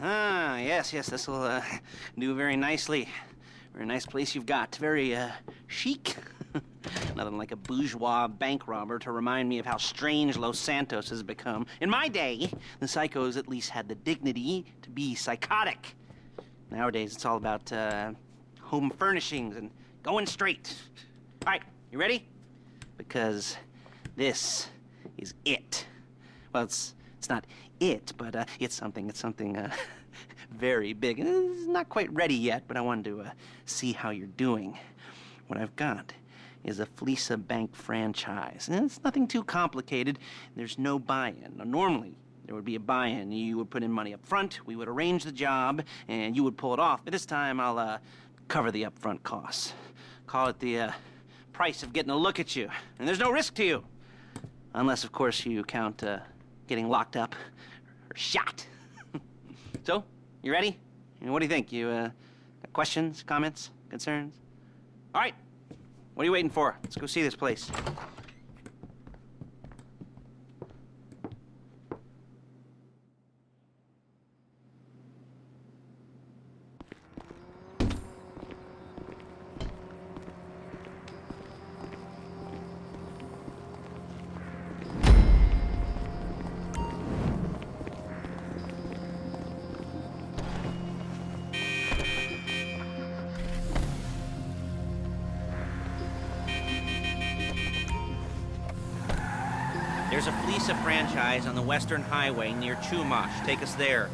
Yes, this'll do very nicely. Very nice place you've got. Very chic. Nothing like a bourgeois bank robber to remind me of how strange Los Santos has become. In my day, the psychos at least had the dignity to be psychotic. Nowadays, it's all about home furnishings and going straight. All right, you ready? Because this is it. Well, it's not it, but it's something very big. And it's not quite ready yet, but I wanted to see how you're doing. What I've got is a Fleeca Bank franchise. And it's nothing too complicated. There's no buy-in. Now, normally, there would be a buy-in. You would put in money up front, we would arrange the job, and you would pull it off. But this time, I'll cover the upfront costs. Call it the price of getting a look at you. And there's no risk to you. Unless, of course, you count getting locked up or shot. So, you ready? What do you think? You got questions, comments, concerns? All right. What are you waiting for? Let's go see this place. There's a Fleeca franchise on the Western Highway near Chumash. Take us there.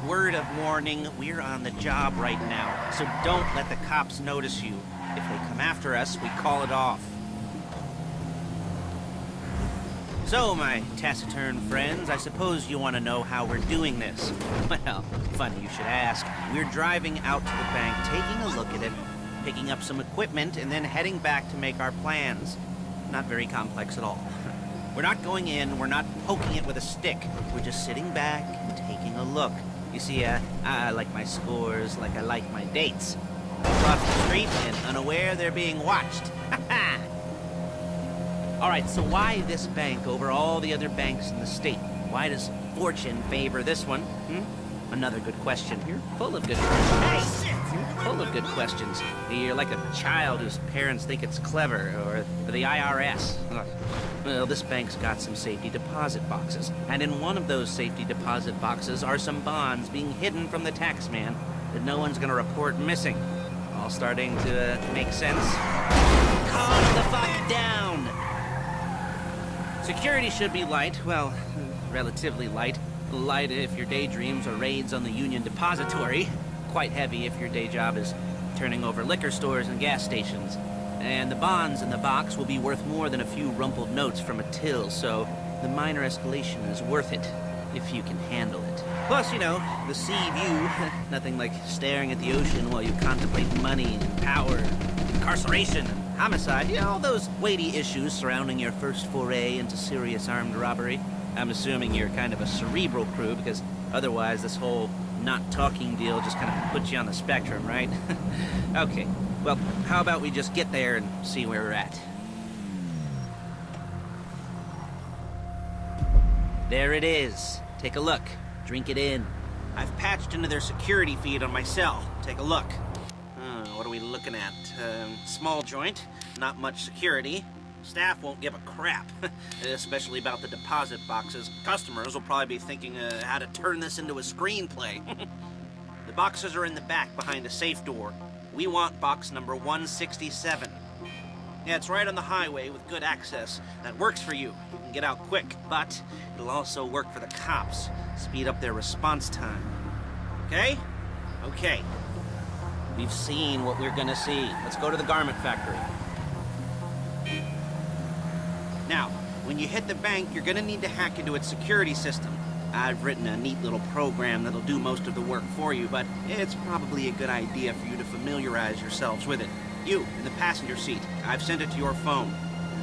Word of warning, we're on the job right now, so don't let the cops notice you. If they come after us, we call it off. So, my taciturn friends, I suppose you want to know how we're doing this. Well, funny you should ask. We're driving out to the bank, taking a look at it, picking up some equipment, and then heading back to make our plans. Not very complex at all. We're not going in, we're not poking it with a stick. We're just sitting back and taking a look. You see, I like my scores like I like my dates. Across the street and unaware they're being watched. All right, so why this bank over all the other banks in the state? Why does fortune favor this one? Another good question. You're full of good questions. Hey! You're full of good questions. You're like a child whose parents think it's clever, or the IRS. Well, this bank's got some safety deposit boxes, and in one of those safety deposit boxes are some bonds being hidden from the tax man that no one's gonna report missing. All starting to make sense? Calm the fuck down! Security should be light, well, relatively light. Light if your daydreams are raids on the Union Depository. Quite heavy if your day job is turning over liquor stores and gas stations. And the bonds in the box will be worth more than a few rumpled notes from a till, so the minor escalation is worth it, if you can handle it. Plus, you know, the sea view, nothing like staring at the ocean while you contemplate money and power, incarceration and homicide, you know, all those weighty issues surrounding your first foray into serious armed robbery. I'm assuming you're kind of a cerebral crew, because otherwise this whole not talking deal just kind of puts you on the spectrum, right? Okay, well, how about we just get there and see where we're at? There it is. Take a look. Drink it in. I've patched into their security feed on my cell. Take a look. What are we looking at? Small joint, not much security. Staff won't give a crap, especially about the deposit boxes. Customers will probably be thinking how to turn this into a screenplay. The boxes are in the back behind a safe door. We want box number 167. Yeah, it's right on the highway with good access. That works for you. You can get out quick, but it'll also work for the cops. Speed up their response time. Okay? Okay. We've seen what we're gonna see. Let's go to the garment factory. Now, when you hit the bank, you're gonna need to hack into its security system. I've written a neat little program that'll do most of the work for you, but it's probably a good idea for you to familiarize yourselves with it. You, in the passenger seat, I've sent it to your phone.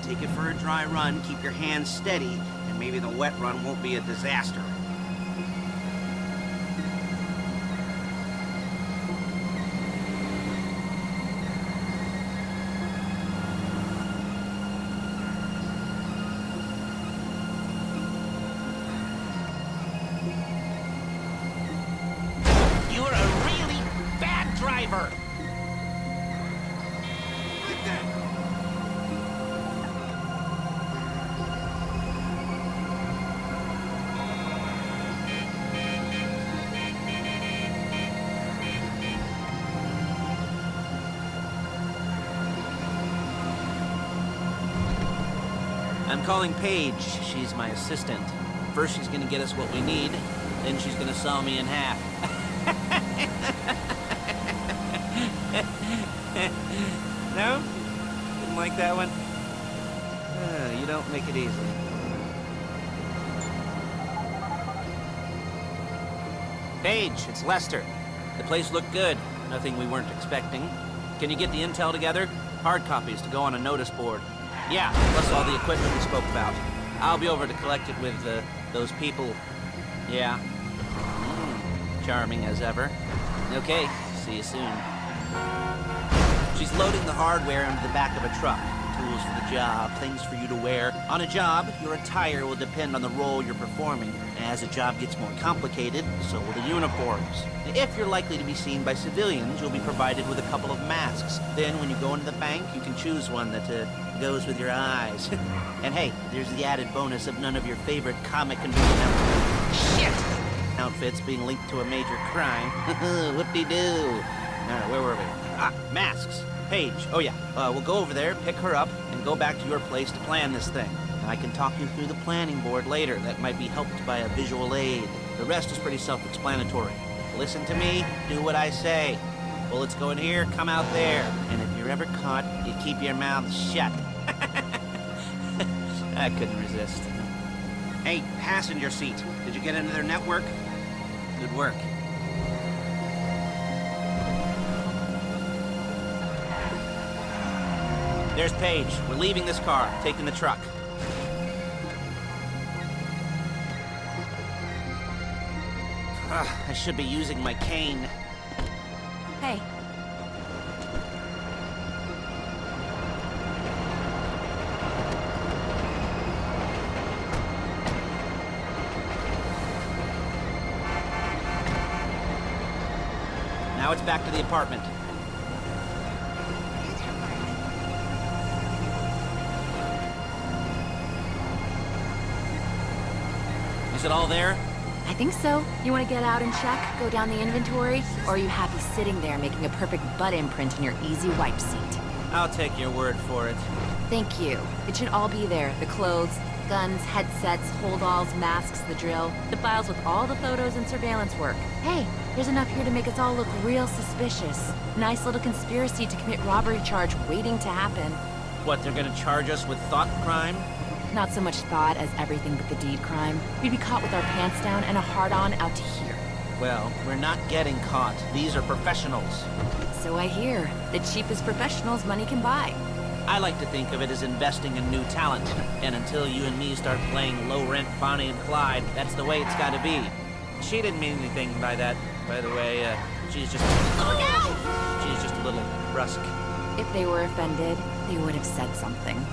Take it for a dry run, keep your hands steady, and maybe the wet run won't be a disaster. driver! Get that! I'm calling Paige. She's my assistant. First, she's gonna get us what we need. Then she's gonna saw me in half. No? Didn't like that one? You don't make it easy. Paige, it's Lester. The place looked good. Nothing we weren't expecting. Can you get the intel together? Hard copies to go on a notice board. Yeah, plus all the equipment we spoke about. I'll be over to collect it with those people. Yeah. Charming as ever. Okay, see you soon. She's loading the hardware into the back of a truck. Tools for the job, things for you to wear. On a job, your attire will depend on the role you're performing. As the job gets more complicated, so will the uniforms. If you're likely to be seen by civilians, you'll be provided with a couple of masks. Then when you go into the bank, you can choose one that goes with your eyes. And hey, there's the added bonus of none of your favorite comic outfits being linked to a major crime. Whoop-de-doo. Alright, where were we? Masks. Paige. Oh yeah, we'll go over there, pick her up, and go back to your place to plan this thing. And I can talk you through the planning board later. That might be helped by a visual aid. The rest is pretty self-explanatory. Listen to me, do what I say. Bullets go in here, come out there. And if you're ever caught, you keep your mouth shut. I couldn't resist. Hey, passenger seat. Did you get into their network? Good work. There's Paige. We're leaving this car, taking the truck. I should be using my cane. Hey. Now it's back to the apartment. Is it all there? I think so. You want to get out and check, go down the inventory, or are you happy sitting there making a perfect butt imprint in your easy wipe seat? I'll take your word for it. Thank you. It should all be there. The clothes, guns, headsets, holdalls, masks, the drill, the files with all the photos and surveillance work. Hey, there's enough here to make us all look real suspicious. Nice little conspiracy to commit robbery charge waiting to happen. What, they're gonna charge us with thought crime? Not so much thought as everything but the deed crime. We'd be caught with our pants down and a hard-on out to here. Well, we're not getting caught. These are professionals. So I hear. The cheapest professionals money can buy. I like to think of it as investing in new talent. And until you and me start playing low-rent Bonnie and Clyde, that's the way it's gotta be. She didn't mean anything by that, by the way. She's just... Look out! She's just a little brusque. If they were offended, they would have said something.